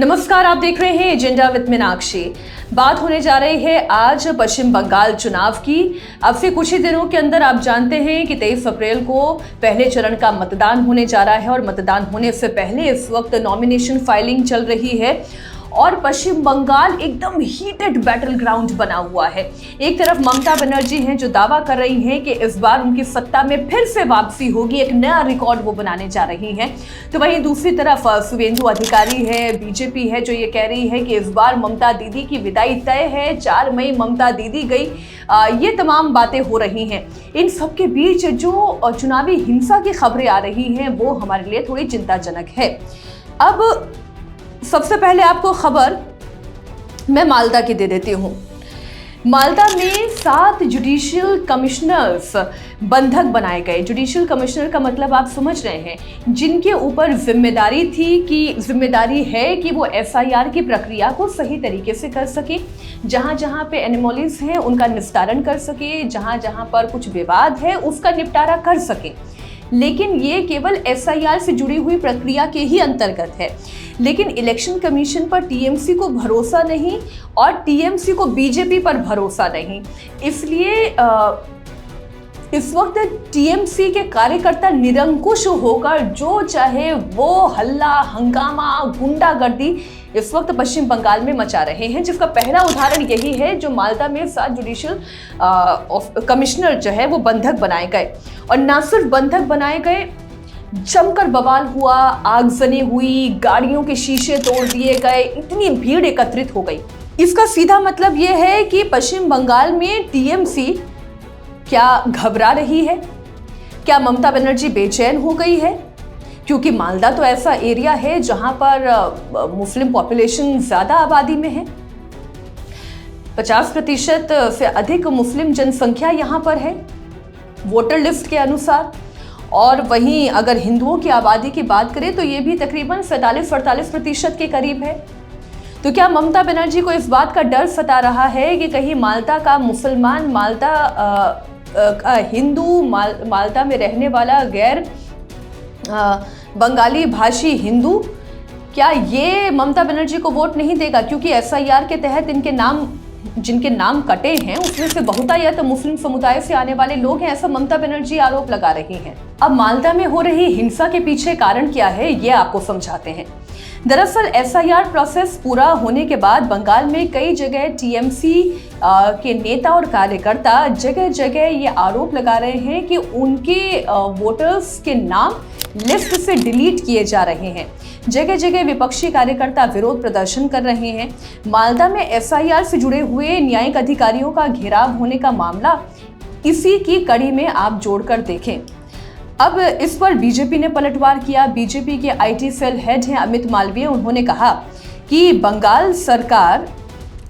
नमस्कार, आप देख रहे हैं एजेंडा विद मीनाक्षी। बात होने जा रही है आज पश्चिम बंगाल चुनाव की। अब से कुछ ही दिनों के अंदर आप जानते हैं कि 23 अप्रैल को पहले चरण का मतदान होने जा रहा है और मतदान होने से पहले इस वक्त नॉमिनेशन फाइलिंग चल रही है और पश्चिम बंगाल एकदम हीटेड बैटल ग्राउंड बना हुआ है। एक तरफ ममता बनर्जी हैं जो दावा कर रही हैं कि इस बार उनकी सत्ता में फिर से वापसी होगी, एक नया रिकॉर्ड वो बनाने जा रही हैं। तो वहीं दूसरी तरफ शुवेंदु अधिकारी है, बीजेपी है, जो ये कह रही है कि इस बार ममता दीदी की विदाई तय है, 4 मई ममता दीदी गई। ये तमाम बातें हो रही हैं। इन सब के बीच जो चुनावी हिंसा की खबरें आ रही हैं वो हमारे लिए थोड़ी चिंताजनक है। अब सबसे पहले आपको खबर मैं मालदा की दे देती हूँ। मालदा में 7 जुडिशियल कमिश्नर्स बंधक बनाए गए। जुडिशियल कमिश्नर का मतलब आप समझ रहे हैं, जिनके ऊपर जिम्मेदारी है कि वो एफआईआर की प्रक्रिया को सही तरीके से कर सके, जहाँ जहाँ पे एनोमलीज हैं उनका निस्तारण कर सके, जहाँ जहाँ पर कुछ विवाद है उसका निपटारा कर सके। लेकिन ये केवल एसआईआर से जुड़ी हुई प्रक्रिया के ही अंतर्गत है। लेकिन इलेक्शन कमीशन पर टीएमसी को भरोसा नहीं और टीएमसी को बीजेपी पर भरोसा नहीं, इसलिए इस वक्त टीएमसी के कार्यकर्ता निरंकुश होकर जो चाहे वो हल्ला हंगामा गुंडागर्दी इस वक्त पश्चिम बंगाल में मचा रहे हैं, जिसका पहला उदाहरण यही है जो मालदा में 7 जुडिशियल कमिश्नर जो है वो बंधक बनाए गए। और ना सिर्फ बंधक बनाए गए, जमकर बवाल हुआ, आगजनी हुई, गाड़ियों के शीशे तोड़ दिए गए, इतनी भीड़ एकत्रित हो गई। इसका सीधा मतलब ये है कि पश्चिम बंगाल में टीएमसी क्या घबरा रही है, क्या ममता बनर्जी बेचैन हो गई है? क्योंकि मालदा तो ऐसा एरिया है जहां पर मुस्लिम पॉपुलेशन ज्यादा आबादी में है, 50% से अधिक मुस्लिम जनसंख्या यहां पर है वोटर लिस्ट के अनुसार। और वहीं अगर हिंदुओं की आबादी की बात करें तो ये भी तकरीबन 47-48% के करीब है। तो क्या ममता बनर्जी को इस बात का डर सता रहा है कि कहीं मालदा का मुसलमान, हिंदू, मालदा में रहने वाला गैर बंगाली भाषी हिंदू, क्या ये ममता बनर्जी को वोट नहीं देगा? क्योंकि एसआईआर के तहत जिनके नाम कटे हैं उसमें से बहुतायत मुस्लिम समुदाय से आने वाले लोग हैं, ऐसा ममता बनर्जी आरोप लगा रही हैं। अब मालदा में हो रही हिंसा के पीछे कारण क्या है ये आपको समझाते हैं। दरअसल एसआईआर प्रोसेस पूरा होने के बाद बंगाल में कई जगह टीएमसी के नेता और कार्यकर्ता जगह जगह ये आरोप लगा रहे हैं कि उनके वोटर्स के नाम लिस्ट से डिलीट किए जा रहे हैं। जगह जगह विपक्षी कार्यकर्ता विरोध प्रदर्शन कर रहे हैं। मालदा में एसआईआर से जुड़े हुए न्यायिक अधिकारियों का घेराव होने का मामला इसी की कड़ी में आप जोड़कर देखें। अब इस पर बीजेपी ने पलटवार किया। बीजेपी के आईटी सेल हेड हैं अमित मालवीय, उन्होंने कहा कि बंगाल सरकार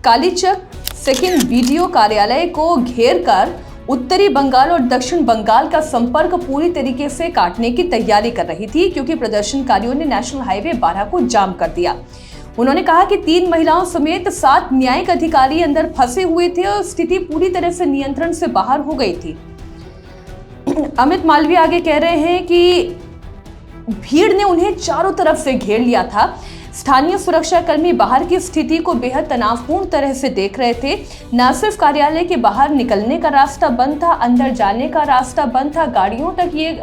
कालीचक सेकंड बीडीओ कार्यालय को घेर कर उत्तरी बंगाल और दक्षिण बंगाल का संपर्क पूरी तरीके से काटने की तैयारी कर रही थी, क्योंकि प्रदर्शनकारियों ने नेशनल हाईवे 12 को जाम कर दिया। उन्होंने कहा कि 3 महिलाओं समेत 7 न्यायिक अधिकारी अंदर फंसे हुए थे और स्थिति पूरी तरह से नियंत्रण से बाहर हो गई थी। अमित मालवीय आगे कह रहे हैं कि भीड़ ने उन्हें चारों तरफ से घेर लिया था। स्थानीय सुरक्षाकर्मी बाहर की स्थिति को बेहद तनावपूर्ण तरह से देख रहे थे। न सिर्फ कार्यालय के बाहर निकलने का रास्ता बंद था, अंदर जाने का रास्ता बंद था, गाड़ियों तक ये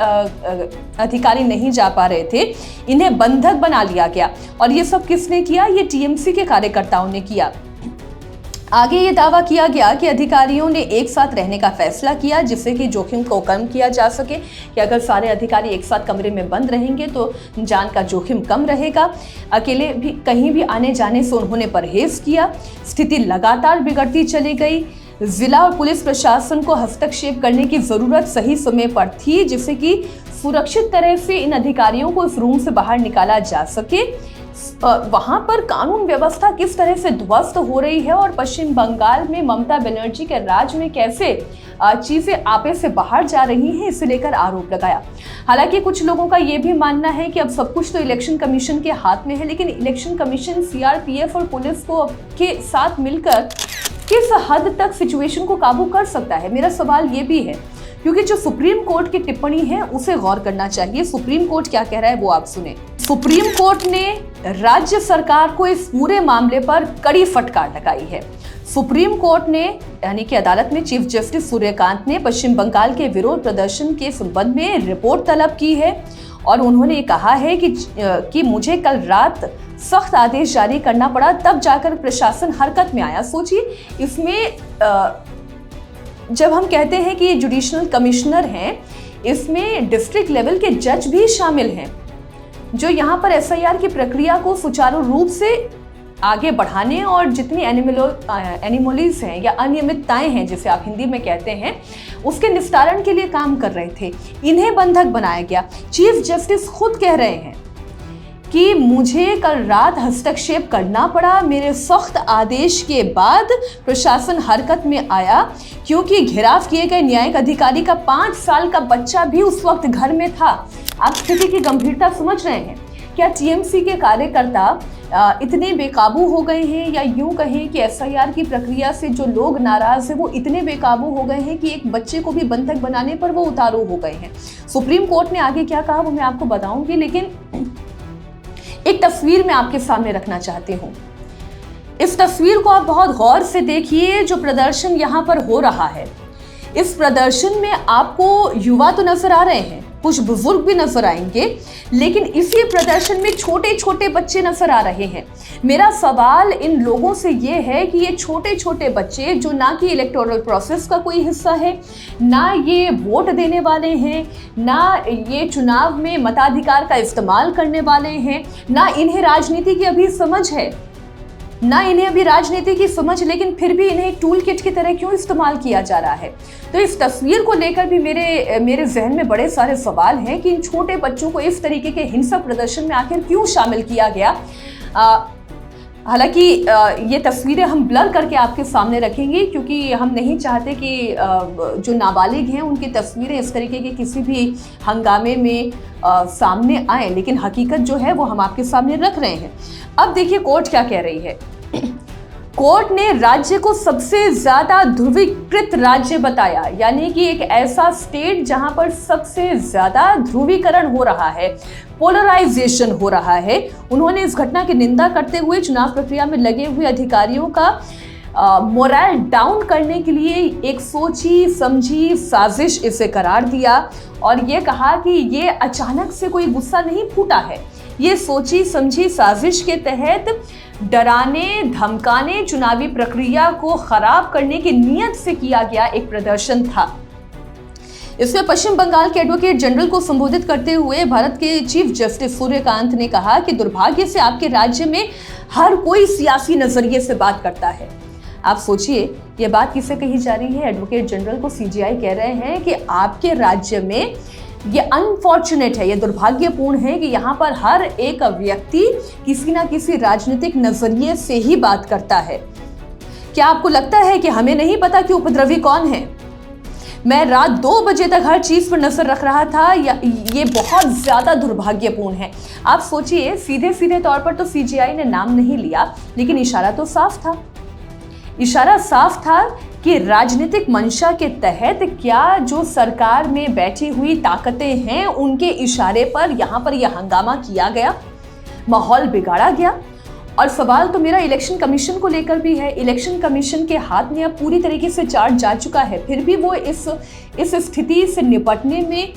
अधिकारी नहीं जा पा रहे थे। इन्हें बंधक बना लिया गया। और ये सब किसने किया? ये टीएमसी के कार्यकर्ताओं ने किया। आगे ये दावा किया गया कि अधिकारियों ने एक साथ रहने का फैसला किया, जिससे कि जोखिम को कम किया जा सके, कि अगर सारे अधिकारी एक साथ कमरे में बंद रहेंगे तो जान का जोखिम कम रहेगा। अकेले भी कहीं भी आने जाने से उन्होंने परहेज किया। स्थिति लगातार बिगड़ती चली गई। जिला और पुलिस प्रशासन को हस्तक्षेप करने की जरूरत सही समय पर थी, जिससे कि सुरक्षित तरह से इन अधिकारियों को इस रूम से बाहर निकाला जा सके। वहां पर कानून व्यवस्था किस तरह से ध्वस्त हो रही है और पश्चिम बंगाल में ममता बनर्जी के राज में कैसे चीजें आपे से बाहर जा रही हैं, इसे लेकर आरोप लगाया। हालांकि कुछ लोगों का यह भी मानना है कि अब सब कुछ तो इलेक्शन कमीशन के हाथ में है, लेकिन इलेक्शन कमीशन सीआरपीएफ और पुलिस को के साथ मिलकर किस हद तक सिचुएशन को काबू कर सकता है, मेरा सवाल ये भी है। क्योंकि जो सुप्रीम कोर्ट की टिप्पणी है उसे गौर करना चाहिए। सुप्रीम कोर्ट क्या कह रहा है वो आप सुने। सुप्रीम कोर्ट ने राज्य सरकार को इस पूरे मामले पर कड़ी फटकार लगाई है। सुप्रीम कोर्ट ने यानी कि अदालत में चीफ जस्टिस सूर्यकांत ने पश्चिम बंगाल के विरोध प्रदर्शन के संबंध में रिपोर्ट तलब की है और उन्होंने कहा है कि मुझे कल रात सख्त आदेश जारी करना पड़ा, तब जाकर प्रशासन हरकत में आया। सोचिए, इसमें जब हम कहते हैं कि ये जुडिशनल कमिश्नर हैं, इसमें डिस्ट्रिक्ट लेवल के जज भी शामिल हैं जो यहाँ पर एसआईआर की प्रक्रिया को सुचारू रूप से आगे बढ़ाने और जितनी एनिमोलीज हैं या अनियमितताएं हैं जिसे आप हिंदी में कहते हैं उसके निस्तारण के लिए काम कर रहे थे, इन्हें बंधक बनाया गया। चीफ जस्टिस खुद कह रहे हैं कि मुझे कल रात हस्तक्षेप करना पड़ा, मेरे सख्त आदेश के बाद प्रशासन हरकत में आया क्योंकि घिराव किए गए न्यायिक अधिकारी का 5 साल का बच्चा भी उस वक्त घर में था। आप स्थिति की गंभीरता समझ रहे हैं? क्या टीएमसी के कार्यकर्ता इतने बेकाबू हो गए हैं, या यूं कहें कि एसआईआर की प्रक्रिया से जो लोग नाराज हैं वो इतने बेकाबू हो गए हैं कि एक बच्चे को भी बंधक बनाने पर वो उतारू हो गए हैं। सुप्रीम कोर्ट ने आगे क्या कहा वो मैं आपको बताऊंगी, लेकिन एक तस्वीर मैं आपके सामने रखना चाहती हूँ। इस तस्वीर को आप बहुत गौर से देखिए। जो प्रदर्शन यहाँ पर हो रहा है, इस प्रदर्शन में आपको युवा तो नजर आ रहे हैं, कुछ बुजुर्ग भी नजर आएंगे, लेकिन इसी प्रदर्शन में छोटे छोटे बच्चे नजर आ रहे हैं। मेरा सवाल इन लोगों से ये है कि ये छोटे छोटे बच्चे जो ना कि इलेक्टोरल प्रोसेस का कोई हिस्सा है, ना ये वोट देने वाले हैं, ना ये चुनाव में मताधिकार का इस्तेमाल करने वाले हैं, ना इन्हें राजनीति की अभी समझ है, लेकिन फिर भी इन्हें टूल किट की तरह क्यों इस्तेमाल किया जा रहा है। तो इस तस्वीर को लेकर भी मेरे जहन में बड़े सारे सवाल हैं कि इन छोटे बच्चों को इस तरीके के हिंसक प्रदर्शन में आखिर क्यों शामिल किया गया। हालांकि ये तस्वीरें हम ब्लर करके आपके सामने रखेंगे क्योंकि हम नहीं चाहते कि जो नाबालिग हैं उनकी तस्वीरें इस तरीके के किसी भी हंगामे में सामने आए, लेकिन हकीकत जो है वो हम आपके सामने रख रहे हैं। अब देखिए कोर्ट क्या कह रही है। कोर्ट ने राज्य को सबसे ज्यादा ध्रुवीकृत राज्य बताया, यानी कि एक ऐसा स्टेट जहां पर सबसे ज्यादा ध्रुवीकरण हो रहा है, पोलराइजेशन हो रहा है। उन्होंने इस घटना की निंदा करते हुए चुनाव प्रक्रिया में लगे हुए अधिकारियों का मोरल डाउन करने के लिए एक सोची समझी साजिश इसे करार दिया और ये कहा कि ये अचानक से कोई गुस्सा नहीं फूटा है, ये सोची समझी साजिश के तहत डराने धमकाने चुनावी प्रक्रिया को खराब करने की नीयत से किया गया एक प्रदर्शन था। इसमें पश्चिम बंगाल के एडवोकेट जनरल को संबोधित करते हुए भारत के चीफ जस्टिस सूर्यकांत ने कहा कि दुर्भाग्य से आपके राज्य में हर कोई सियासी नजरिए से बात करता है। आप सोचिए ये बात किसे कही जा रही है? एडवोकेट जनरल को सीजीआई कह रहे हैं कि आपके राज्य में ये अनफॉर्चुनेट है, ये दुर्भाग्यपूर्ण है कि यहाँ पर हर एक व्यक्ति किसी ना किसी राजनीतिक नजरिए से ही बात करता है। क्या आपको लगता है कि हमें नहीं पता कि उपद्रवी कौन है? मैं रात 2 बजे तक हर चीज पर नजर रख रहा था, या ये बहुत ज्यादा दुर्भाग्यपूर्ण है। आप सोचिए, सीधे सीधे तौर पर तो सीजीआई ने नाम नहीं लिया, लेकिन इशारा तो साफ था। इशारा साफ था कि राजनीतिक मंशा के तहत क्या जो सरकार में बैठी हुई ताकतें हैं उनके इशारे पर यहाँ पर यह हंगामा किया गया, माहौल बिगाड़ा गया। और सवाल तो मेरा इलेक्शन कमीशन को लेकर भी है। इलेक्शन कमीशन के हाथ में अब पूरी तरीके से चार्ज जा चुका है, फिर भी वो इस स्थिति से निपटने में,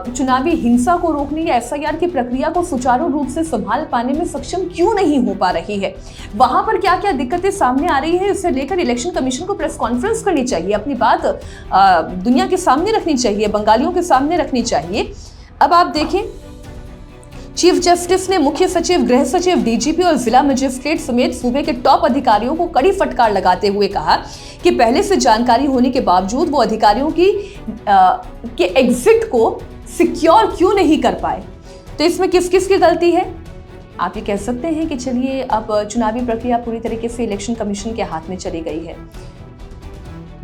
चुनावी हिंसा को रोकने या एसआईआर की प्रक्रिया को सुचारू रूप से संभाल पाने में सक्षम क्यों नहीं हो पा रही है। वहां पर क्या क्या दिक्कतें सामने आ रही है, इससे लेकर इलेक्शन कमीशन को प्रेस कॉन्फ्रेंस करनी चाहिए, अपनी बात दुनिया के सामने रखनी चाहिए, बंगालियों के सामने रखनी चाहिए। अब आप देखें, चीफ जस्टिस ने मुख्य सचिव, गृह सचिव, डीजीपी और जिला मजिस्ट्रेट समेत सूबे के टॉप अधिकारियों को कड़ी फटकार लगाते हुए कहा कि पहले से जानकारी होने के बावजूद वो अधिकारियों के एग्जिट को सिक्योर क्यों नहीं कर पाए। तो इसमें किस किस की गलती है? आप ये कह सकते हैं कि चलिए अब चुनावी प्रक्रिया पूरी तरीके से इलेक्शन कमीशन के हाथ में चली गई है।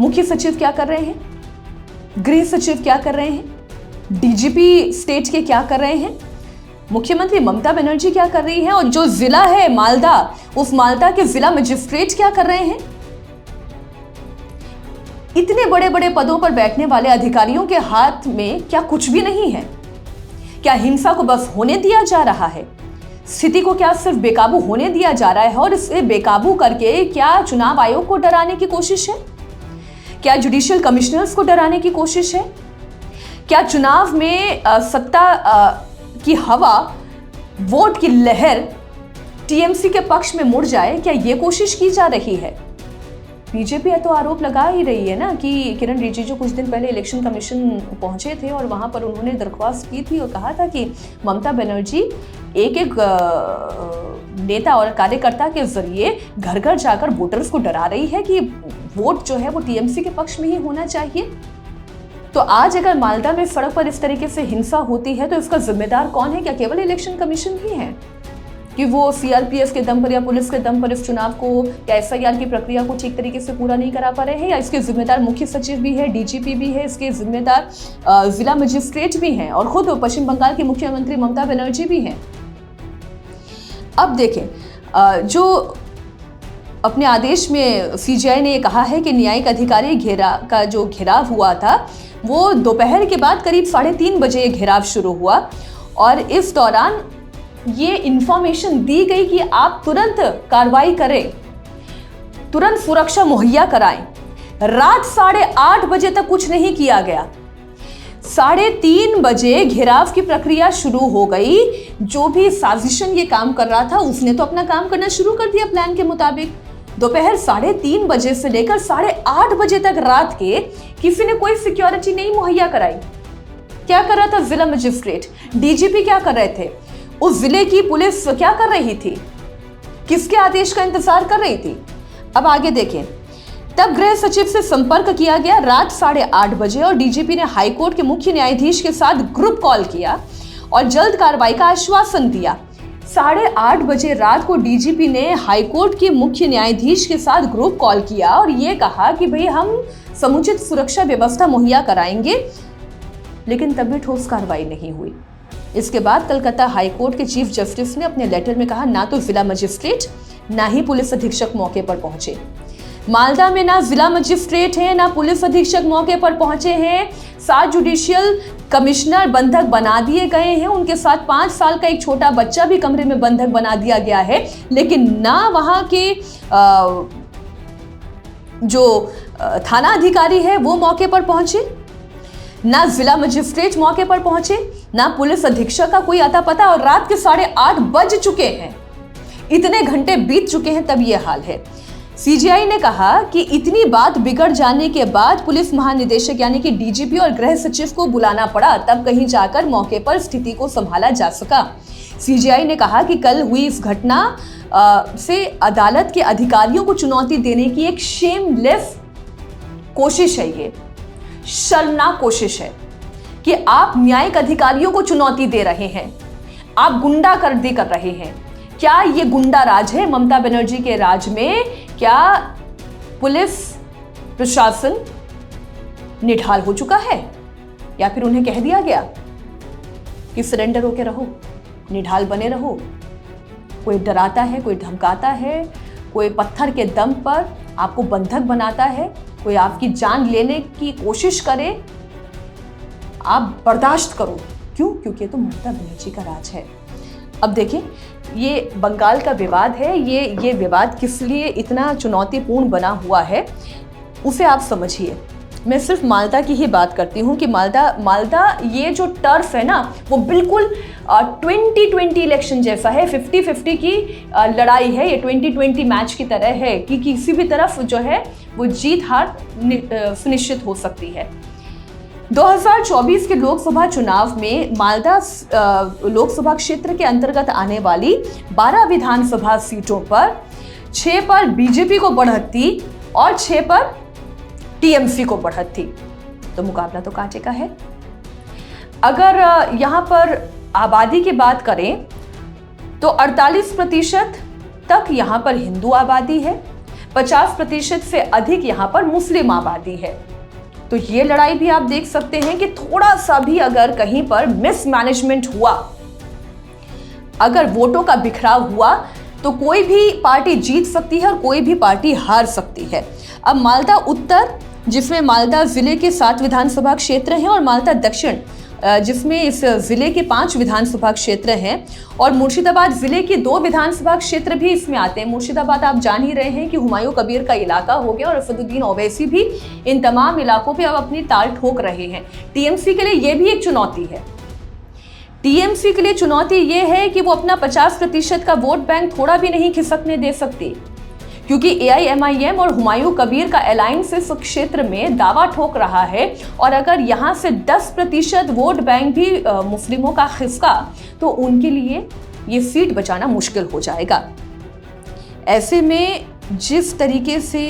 मुख्य सचिव क्या कर रहे हैं, गृह सचिव क्या कर रहे हैं, डीजीपी स्टेट के क्या कर रहे हैं, मुख्यमंत्री ममता बनर्जी क्या कर रही है, और जो जिला है मालदा, उस मालदा के जिला मजिस्ट्रेट क्या कर रहे हैं। इतने बड़े बड़े पदों पर बैठने वाले अधिकारियों के हाथ में क्या कुछ भी नहीं है? क्या हिंसा को बस होने दिया जा रहा है? स्थिति को क्या सिर्फ बेकाबू होने दिया जा रहा है और इसे बेकाबू करके क्या चुनाव आयोग को डराने की कोशिश है? क्या जुडिशियल कमिश्नर्स को डराने की कोशिश है? क्या चुनाव में सत्ता की हवा, वोट की लहर टीएमसी के पक्ष में मुड़ जाए, क्या यह कोशिश की जा रही है? बीजेपी तो आरोप लगा ही रही है ना कि किरण रिजिजू कुछ दिन पहले इलेक्शन कमीशन पहुंचे थे और वहां पर उन्होंने दरख्वास्त की थी और कहा था कि ममता बनर्जी एक एक नेता और कार्यकर्ता के जरिए घर घर जाकर वोटर्स को डरा रही है कि वोट जो है वो टीएमसी के पक्ष में ही होना चाहिए। तो आज अगर मालदा में सड़क पर इस तरीके से हिंसा होती है तो इसका जिम्मेदार कौन है? क्या केवल इलेक्शन कमीशन ही है कि वो सीआरपीएफ के दम पर या पुलिस के दम पर इस चुनाव को या एसआईआर की प्रक्रिया को ठीक तरीके से पूरा नहीं करा पा रहे हैं? या इसके जिम्मेदार मुख्य सचिव भी है, डीजीपी भी है, इसके जिम्मेदार जिला मजिस्ट्रेट भी हैं और खुद पश्चिम बंगाल की मुख्यमंत्री ममता बनर्जी भी हैं। अब देखें, जो अपने आदेश में सीजीआई ने कहा है कि न्यायिक अधिकारी का जो घेराव हुआ था वो दोपहर के बाद करीब 3:30 बजे ये घेराव शुरू हुआ और इस दौरान ये इंफॉर्मेशन दी गई कि आप तुरंत कार्रवाई करें, तुरंत सुरक्षा मुहैया कराएं। रात 8:30 बजे तक कुछ नहीं किया गया। 3:30 बजे घेराव की प्रक्रिया शुरू हो गई। जो भी साजिशन ये काम कर रहा था उसने तो अपना काम करना शुरू कर दिया प्लान के मुताबिक। दोपहर 3:30 बजे से लेकर 8:30 बजे तक रात के किसी ने कोई सिक्योरिटी नहीं मुहैया कराई। क्या कर रहा था जिला मजिस्ट्रेट, डीजीपी क्या कर रहे थे, उस जिले की पुलिस क्या कर रही थी, किसके आदेश का इंतजार कर रही थी? अब आगे देखें। तब गृह सचिव से संपर्क किया गया रात 8:30 बजे और डीजीपी ने हाईकोर्ट के मुख्य न्यायाधीश के साथ ग्रुप कॉल किया और जल्द कार्रवाई का आश्वासन दिया। 8:30 बजे रात को डीजीपी ने हाईकोर्ट के मुख्य न्यायाधीश के साथ ग्रुप कॉल किया और ये कहा कि भाई हम समुचित सुरक्षा व्यवस्था मुहैया कराएंगे, लेकिन तब भी ठोस कार्रवाई नहीं हुई। इसके बाद कलकत्ता हाईकोर्ट के चीफ जस्टिस ने अपने लेटर में कहा ना तो जिला मजिस्ट्रेट ना ही पुलिस अधीक्षक मौके पर पहुंचे। मालदा में ना जिला मजिस्ट्रेट है ना पुलिस अधीक्षक मौके पर पहुंचे हैं। 7 जुडिशियल कमिश्नर बंधक बना दिए गए हैं, उनके साथ 5 साल का एक छोटा बच्चा भी कमरे में बंधक बना दिया गया है, लेकिन ना वहां के जो थाना अधिकारी है वो मौके पर पहुंचे, ना जिला मजिस्ट्रेट मौके पर पहुंचे, ना पुलिस अधीक्षक का कोई अता पता। और रात के 8:30 बज चुके हैं, इतने घंटे बीत चुके हैं, तब ये हाल है। सीजीआई ने कहा कि इतनी बात बिगड़ जाने के बाद पुलिस महानिदेशक यानी कि डीजीपी और गृह सचिव को बुलाना पड़ा, तब कहीं जाकर मौके पर स्थिति को संभाला जा सका। सीजीआई ने कहा कि कल हुई इस घटना से अदालत के अधिकारियों को चुनौती देने की एक शेमलेस कोशिश है, ये शर्मनाक कोशिश है कि आप न्यायिक अधिकारियों को चुनौती दे रहे हैं, आप गुंडागर्दी कर रहे हैं। क्या ये गुंडा राज है ममता बनर्जी के राज में? क्या पुलिस प्रशासन निढाल हो चुका है या फिर उन्हें कह दिया गया कि सरेंडर होके रहो, निढाल बने रहो? कोई डराता है, कोई धमकाता है, कोई पत्थर के दम पर आपको बंधक बनाता है, कोई आपकी जान लेने की कोशिश करे, आप बर्दाश्त करो। क्यों? क्योंकि ये तो ममता बनर्जी का राज है। अब देखें, ये बंगाल का विवाद है, ये विवाद किस लिए इतना चुनौतीपूर्ण बना हुआ है उसे आप समझिए। मैं सिर्फ मालदा की ही बात करती हूँ कि मालदा ये जो टर्फ है ना वो बिल्कुल 2020 इलेक्शन जैसा है, 50-50 की लड़ाई है। ये 2020 मैच की तरह है कि किसी भी तरफ जो है वो जीत हार सुनिश्चित हो सकती है। 2024 के लोकसभा चुनाव में मालदा लोकसभा क्षेत्र के अंतर्गत आने वाली 12 विधानसभा सीटों पर 6 पर बीजेपी को बढ़त थी और 6 पर टीएमसी को बढ़त थी, तो मुकाबला तो कांटे का है। अगर यहां पर आबादी की बात करें तो 48% तक यहां पर हिंदू आबादी है, 50% से अधिक यहां पर मुस्लिम आबादी है। तो ये लड़ाई भी आप देख सकते हैं कि थोड़ा सा भी अगर कहीं पर मिसमैनेजमेंट हुआ, अगर वोटों का बिखराव हुआ, तो कोई भी पार्टी जीत सकती है और कोई भी पार्टी हार सकती है। अब मालदा उत्तर जिसमें मालदा जिले के 7 विधानसभा क्षेत्र हैं और मालदा दक्षिण जिसमें इस जिले के 5 विधानसभा क्षेत्र हैं और मुर्शिदाबाद जिले के 2 विधानसभा क्षेत्र भी इसमें आते हैं। मुर्शिदाबाद आप जान ही रहे हैं कि हुमायूं कबीर का इलाका हो गया और असदुद्दीन ओवैसी भी इन तमाम इलाकों पे अब अपनी ताल ठोक रहे हैं। टीएमसी के लिए ये भी एक चुनौती है। टीएमसी के लिए चुनौती ये है कि वो अपना 50% का वोट बैंक थोड़ा भी नहीं खिसकने दे सकती, क्योंकि एआईएमआईएम और हुमायूं कबीर का अलायंस इस क्षेत्र में दावा ठोक रहा है और अगर यहां से 10% वोट बैंक भी मुस्लिमों का खिसका तो उनके लिए ये सीट बचाना मुश्किल हो जाएगा। ऐसे में जिस तरीके से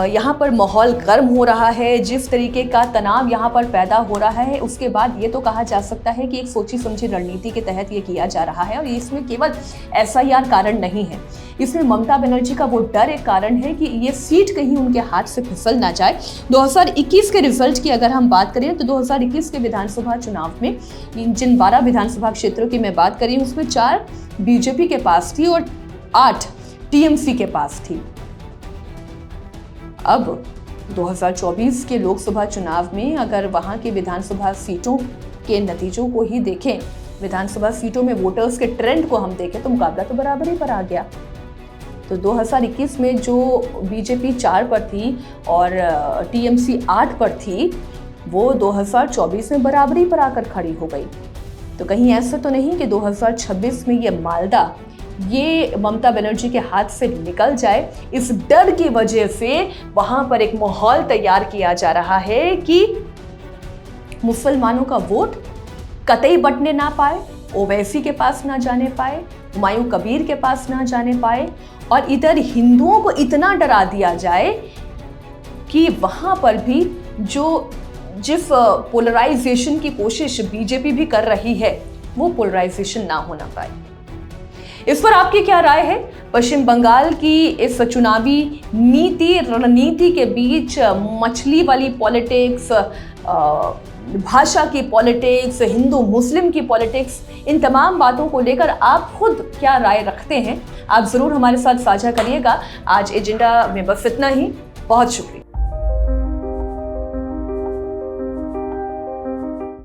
यहाँ पर माहौल गर्म हो रहा है, जिस तरीके का तनाव यहाँ पर पैदा हो रहा है, उसके बाद ये तो कहा जा सकता है कि एक सोची समझी रणनीति के तहत ये किया जा रहा है और इसमें केवल एसआईआर कारण नहीं है, इसमें ममता बनर्जी का वो डर एक कारण है कि ये सीट कहीं उनके हाथ से फिसल ना जाए। 2021 के रिजल्ट की अगर हम बात करें तो 2021 के विधानसभा चुनाव में जिन 12 विधानसभा क्षेत्रों की मैं बात करी उसमें 4 बीजेपी के पास थी और 8 टीएमसी के पास थी। अब 2024 के लोकसभा चुनाव में अगर वहां के विधानसभा सीटों के नतीजों को ही देखें, विधानसभा सीटों में वोटर्स के ट्रेंड को हम देखें तो मुकाबला तो बराबरी पर आ गया। तो 2021 में जो बीजेपी 4 पर थी और टीएमसी 8 पर थी, वो 2024 में बराबरी पर आकर खड़ी हो गई। तो कहीं ऐसा तो नहीं कि 2026 में ये मालदा ये ममता बनर्जी के हाथ से निकल जाए। इस डर की वजह से वहां पर एक माहौल तैयार किया जा रहा है कि मुसलमानों का वोट कतई बटने ना पाए, ओवैसी के पास ना जाने पाए, हुमायूं कबीर के पास ना जाने पाए और इधर हिंदुओं को इतना डरा दिया जाए कि वहां पर भी जिस पोलराइजेशन की कोशिश बीजेपी भी कर रही है वो पोलराइजेशन ना होना पाए। इस पर आपकी क्या राय है? पश्चिम बंगाल की इस चुनावी रणनीति के बीच मछली वाली पॉलिटिक्स, भाषा की पॉलिटिक्स, हिंदू मुस्लिम की पॉलिटिक्स, इन तमाम बातों को लेकर आप खुद क्या राय रखते हैं? आप जरूर हमारे साथ साझा करिएगा। आज एजेंडा में बस इतना ही। बहुत शुक्रिया।